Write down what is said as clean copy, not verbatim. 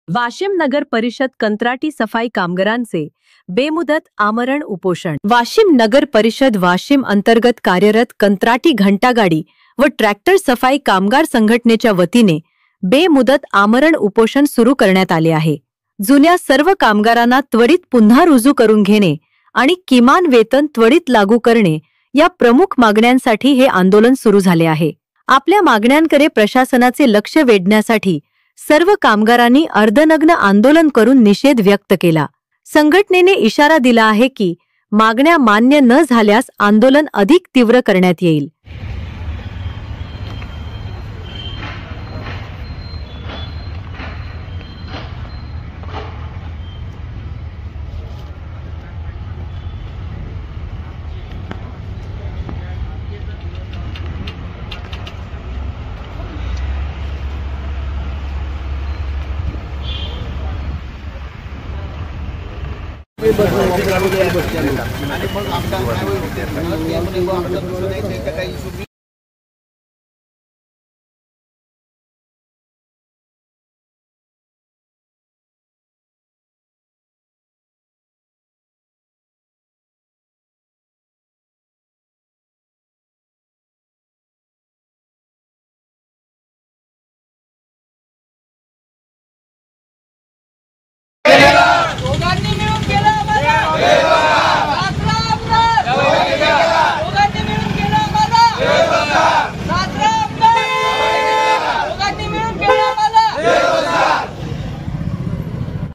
वाशिम नगर परिषद कंत्राटी सफाई कामगारांचे बेमुदत आमरण उपोषण। वाशिम नगर परिषद वाशिम अंतर्गत कार्यरत कंत्राटी घंटागाडी व ट्रॅक्टर सफाई कामगार संघटनेच्या वतीने बेमुदत आमरण उपोषण सुरू करण्यात आले आहे। जुन्या सर्व कामगारांना त्वरित पुन्हा रुजू करून घेणे आणि किमान वेतन त्वरित लागू करणे या प्रमुख मागण्यांसाठी हे आंदोलन सुरू झाले आहे। आपल्या मागण्यांकडे प्रशासनाचे लक्ष वेधण्यासाठी सर्व कामगारांनी अर्धनग्न आंदोलन करून निषेध व्यक्त केला। संघटनेने इशारा दिला आहे की मागण्या मान्य न झाल्यास आंदोलन अधिक तीव्र करण्यात येईल। आणि मग आमचा